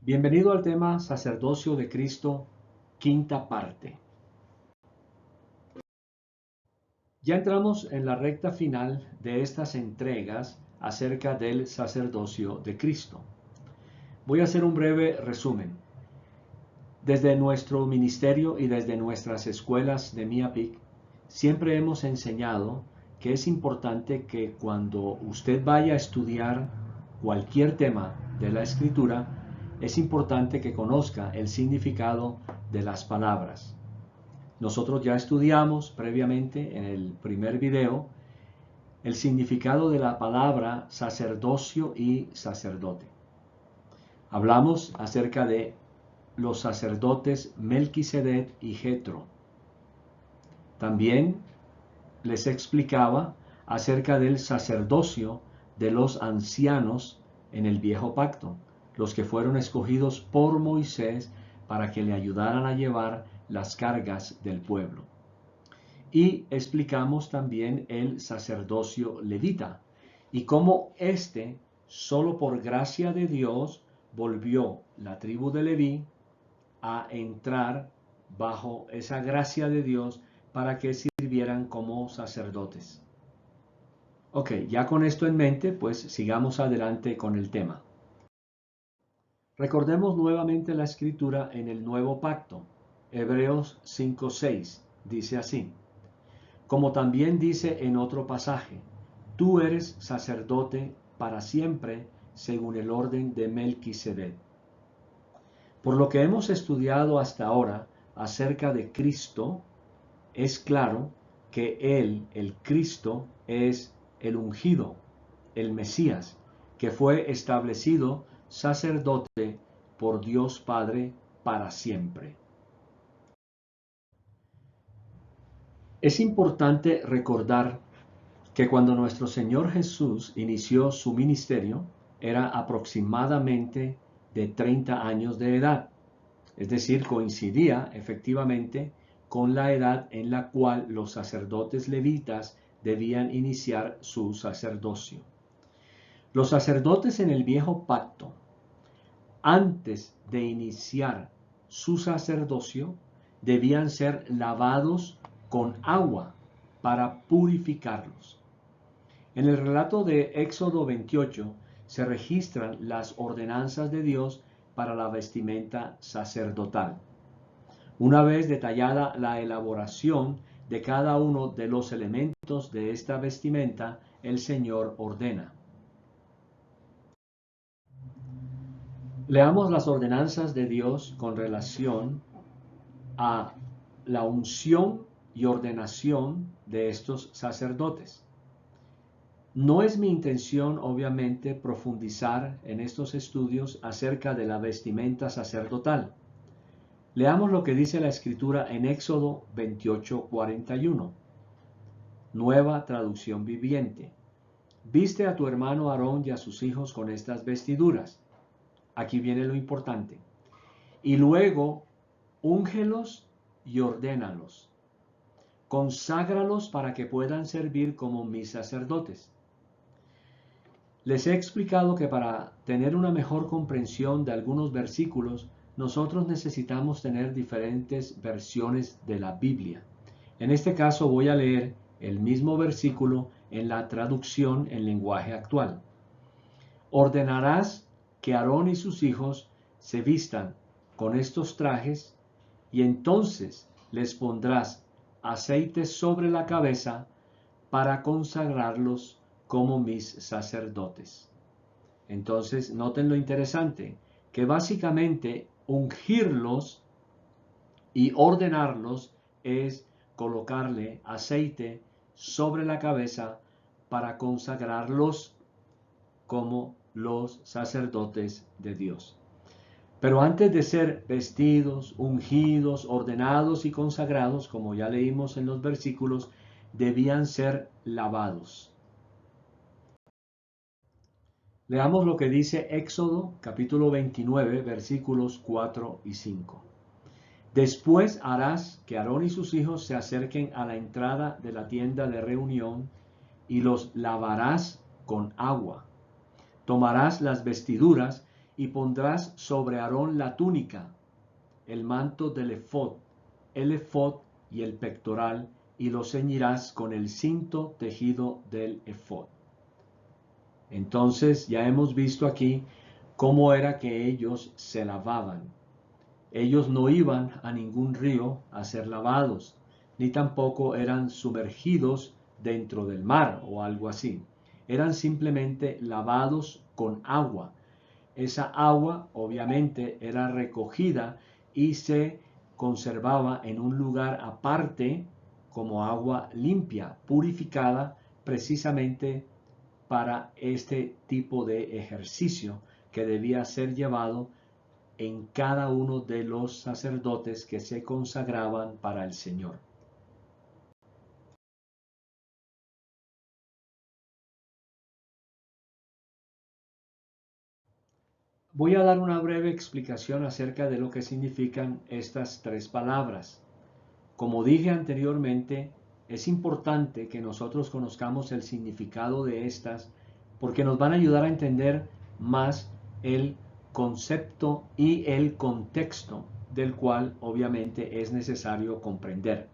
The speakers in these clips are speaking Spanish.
Bienvenido al tema Sacerdocio de Cristo, quinta parte. Ya entramos en la recta final de estas entregas acerca del sacerdocio de Cristo. Voy a hacer un breve resumen. Desde nuestro ministerio y desde nuestras escuelas de MIAPIC, siempre hemos enseñado que es importante que cuando usted vaya a estudiar cualquier tema de la Escritura, es importante que conozca el significado de las palabras. Nosotros ya estudiamos previamente en el primer video el significado de la palabra sacerdocio y sacerdote. Hablamos acerca de los sacerdotes Melquisedec y Jetro. También les explicaba acerca del sacerdocio de los ancianos en el viejo pacto, los que fueron escogidos por Moisés para que le ayudaran a llevar las cargas del pueblo. Y explicamos también el sacerdocio levita y cómo éste, solo por gracia de Dios, volvió la tribu de Leví a entrar bajo esa gracia de Dios para que sirvieran como sacerdotes. Ok, ya con esto en mente, pues sigamos adelante con el tema. Recordemos nuevamente la escritura en el Nuevo Pacto. Hebreos 5:6 dice así: como también dice en otro pasaje, tú eres sacerdote para siempre según el orden de Melquisedec. Por lo que hemos estudiado hasta ahora acerca de Cristo, es claro que Él, el Cristo, es el ungido, el Mesías, que fue establecido sacerdote por Dios Padre para siempre. Es importante recordar que cuando nuestro Señor Jesús inició su ministerio, era aproximadamente de 30 años de edad, es decir, coincidía efectivamente con la edad en la cual los sacerdotes levitas debían iniciar su sacerdocio. Los sacerdotes en el viejo pacto, antes de iniciar su sacerdocio, debían ser lavados con agua para purificarlos. En el relato de Éxodo 28 se registran las ordenanzas de Dios para la vestimenta sacerdotal. Una vez detallada la elaboración de cada uno de los elementos de esta vestimenta, el Señor ordena. Leamos las ordenanzas de Dios con relación a la unción y ordenación de estos sacerdotes. No es mi intención, obviamente, profundizar en estos estudios acerca de la vestimenta sacerdotal. Leamos lo que dice la Escritura en Éxodo 28:41. Nueva traducción viviente. Viste a tu hermano Aarón y a sus hijos con estas vestiduras. Aquí viene lo importante. Y luego, úngelos y ordénalos. Conságralos para que puedan servir como mis sacerdotes. Les he explicado que para tener una mejor comprensión de algunos versículos, nosotros necesitamos tener diferentes versiones de la Biblia. En este caso voy a leer el mismo versículo en la traducción en lenguaje actual. Ordenarás que Aarón y sus hijos se vistan con estos trajes y entonces les pondrás aceite sobre la cabeza para consagrarlos como mis sacerdotes. Entonces, noten lo interesante, que básicamente ungirlos y ordenarlos es colocarle aceite sobre la cabeza para consagrarlos como los sacerdotes de Dios. Pero antes de ser vestidos, ungidos, ordenados y consagrados, como ya leímos en los versículos, debían ser lavados. Leamos lo que dice Éxodo capítulo 29, versículos 4 y 5. Después harás que Aarón y sus hijos se acerquen a la entrada de la tienda de reunión y los lavarás con agua. Tomarás las vestiduras y pondrás sobre Aarón la túnica, el manto del efod, el efod y el pectoral, y lo ceñirás con el cinto tejido del efod. Entonces ya hemos visto aquí cómo era que ellos se lavaban. Ellos no iban a ningún río a ser lavados, ni tampoco eran sumergidos dentro del mar o algo así. Eran simplemente lavados con agua. Esa agua obviamente era recogida y se conservaba en un lugar aparte como agua limpia, purificada precisamente para este tipo de ejercicio que debía ser llevado en cada uno de los sacerdotes que se consagraban para el Señor. Voy a dar una breve explicación acerca de lo que significan estas tres palabras. Como dije anteriormente, es importante que nosotros conozcamos el significado de estas porque nos van a ayudar a entender más el concepto y el contexto del cual obviamente es necesario comprender.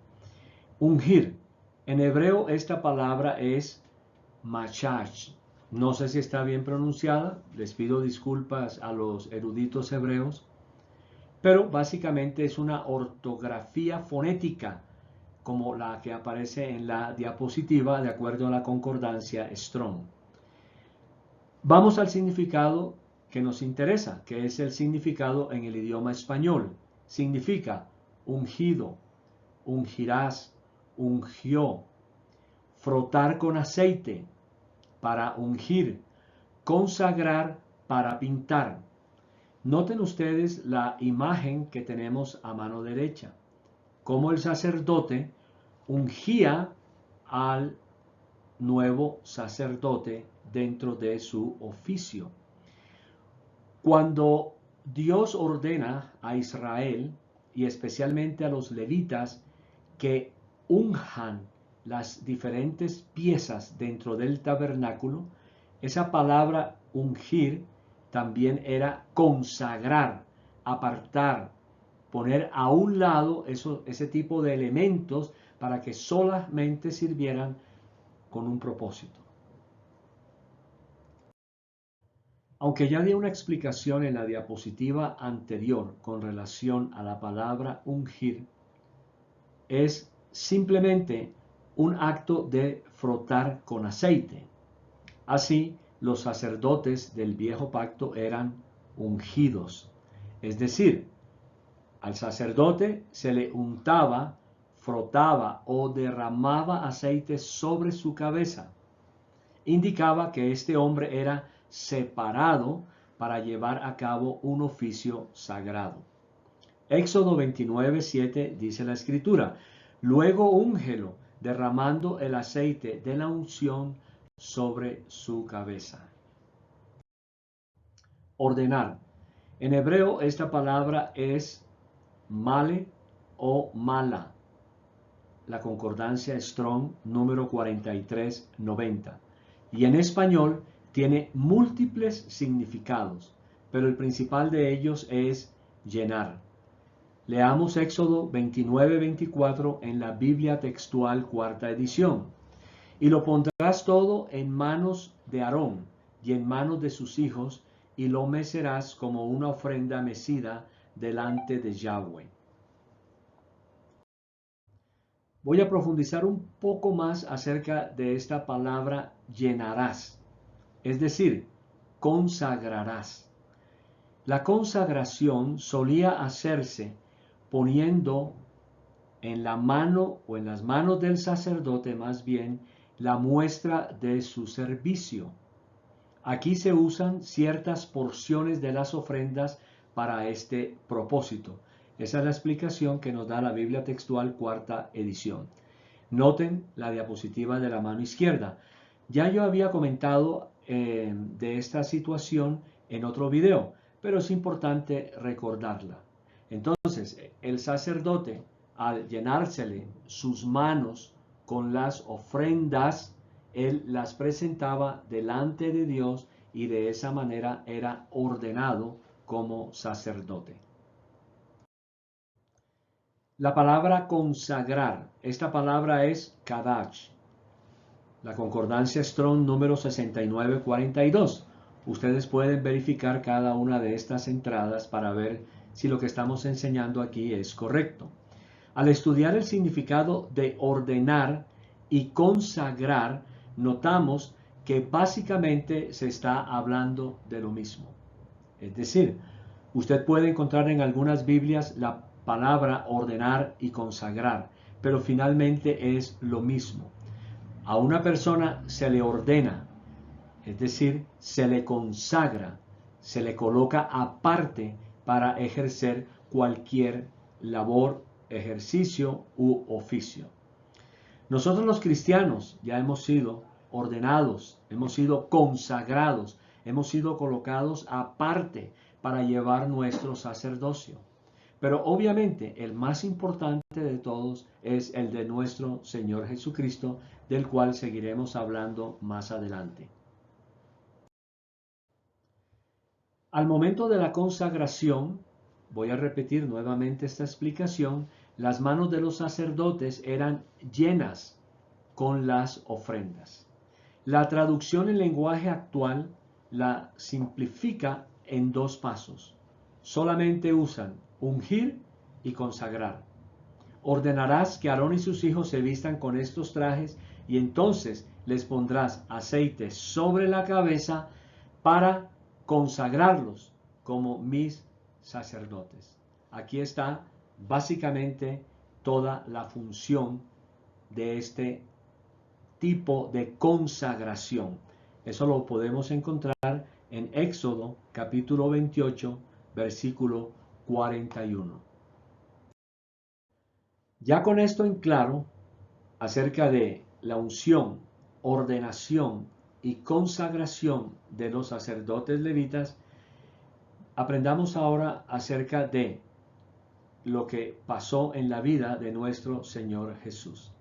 Ungir. En hebreo esta palabra es mashach. No sé si está bien pronunciada, les pido disculpas a los eruditos hebreos, pero básicamente es una ortografía fonética como la que aparece en la diapositiva de acuerdo a la concordancia Strong. Vamos al significado que nos interesa, que es el significado en el idioma español. Significa ungido, ungirás, ungió, frotar con aceite para ungir, consagrar para pintar. Noten ustedes la imagen que tenemos a mano derecha, como el sacerdote ungía al nuevo sacerdote dentro de su oficio. Cuando Dios ordena a Israel y especialmente a los levitas que unjan las diferentes piezas dentro del tabernáculo, esa palabra ungir también era consagrar, apartar, poner a un lado ese tipo de elementos para que solamente sirvieran con un propósito. Aunque ya di una explicación en la diapositiva anterior con relación a la palabra ungir, es simplemente un acto de frotar con aceite. Así, los sacerdotes del viejo pacto eran ungidos, es decir, al sacerdote se le untaba, frotaba o derramaba aceite sobre su cabeza. Indicaba que este hombre era separado para llevar a cabo un oficio sagrado. Éxodo 29:7 dice la Escritura: luego úngelo, derramando el aceite de la unción sobre su cabeza. Ordenar. En hebreo esta palabra es male o mala. La concordancia Strong número 4390. Y en español tiene múltiples significados, pero el principal de ellos es llenar. Leamos Éxodo 29:24 en la Biblia textual cuarta edición. Y lo pondrás todo en manos de Aarón y en manos de sus hijos, y lo mecerás como una ofrenda mecida delante de Yahweh. Voy a profundizar un poco más acerca de esta palabra llenarás, es decir, consagrarás. La consagración solía hacerse poniendo en la mano o en las manos del sacerdote más bien la muestra de su servicio. Aquí se usan ciertas porciones de las ofrendas para este propósito. Esa es la explicación que nos da la Biblia textual cuarta edición. Noten la diapositiva de la mano izquierda. Ya yo había comentado de esta situación en otro video, pero es importante recordarla. Entonces, el sacerdote, al llenársele sus manos con las ofrendas, él las presentaba delante de Dios y de esa manera era ordenado como sacerdote. La palabra consagrar, esta palabra es kadach. La concordancia Strong número 6942. Ustedes pueden verificar cada una de estas entradas para ver si lo que estamos enseñando aquí es correcto. Al estudiar el significado de ordenar y consagrar, notamos que básicamente se está hablando de lo mismo. Es decir, usted puede encontrar en algunas Biblias la palabra ordenar y consagrar, pero finalmente es lo mismo. A una persona se le ordena, es decir, se le consagra, se le coloca aparte para ejercer cualquier labor, ejercicio u oficio. Nosotros los cristianos ya hemos sido ordenados, hemos sido consagrados, hemos sido colocados aparte para llevar nuestro sacerdocio. Pero obviamente el más importante de todos es el de nuestro Señor Jesucristo, del cual seguiremos hablando más adelante. Al momento de la consagración, voy a repetir nuevamente esta explicación, las manos de los sacerdotes eran llenas con las ofrendas. La traducción en lenguaje actual la simplifica en dos pasos. Solamente usan ungir y consagrar. Ordenarás que Aarón y sus hijos se vistan con estos trajes y entonces les pondrás aceite sobre la cabeza para consagrarlos como mis sacerdotes. Aquí está básicamente toda la función de este tipo de consagración. Eso lo podemos encontrar en Éxodo capítulo 28, versículo 41. Ya con esto en claro acerca de la unción, ordenación y consagración de los sacerdotes levitas, aprendamos ahora acerca de lo que pasó en la vida de nuestro Señor Jesús.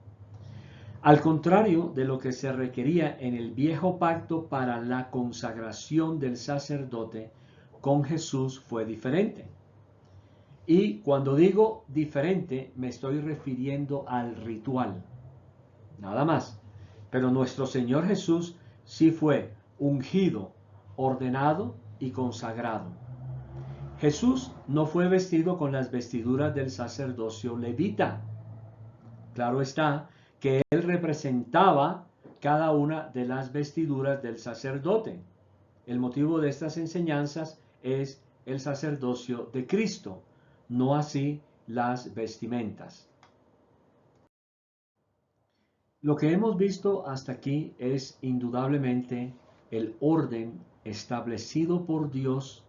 Al contrario de lo que se requería en el viejo pacto para la consagración del sacerdote, con Jesús fue diferente. Y cuando digo diferente, me estoy refiriendo al ritual. Nada más. Pero nuestro Señor Jesús sí fue ungido, ordenado y consagrado. Jesús no fue vestido con las vestiduras del sacerdocio levita. Claro está que él representaba cada una de las vestiduras del sacerdote. El motivo de estas enseñanzas es el sacerdocio de Cristo, no así las vestimentas. Lo que hemos visto hasta aquí es indudablemente el orden establecido por Dios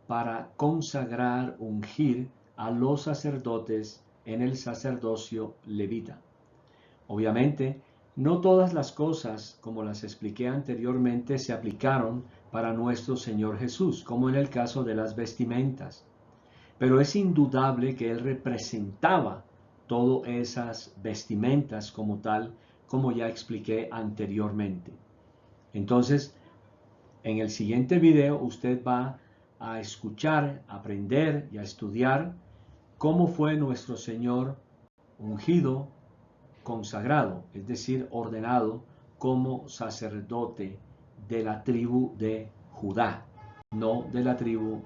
para consagrar, ungir a los sacerdotes en el sacerdocio levita. Obviamente, no todas las cosas, como las expliqué anteriormente, se aplicaron para nuestro Señor Jesús, como en el caso de las vestimentas. Pero es indudable que Él representaba todas esas vestimentas como tal, como ya expliqué anteriormente. Entonces, en el siguiente video usted va a escuchar, a aprender y a estudiar cómo fue nuestro Señor ungido, consagrado, es decir, ordenado como sacerdote de la tribu de Judá, no de la tribu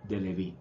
de Leví.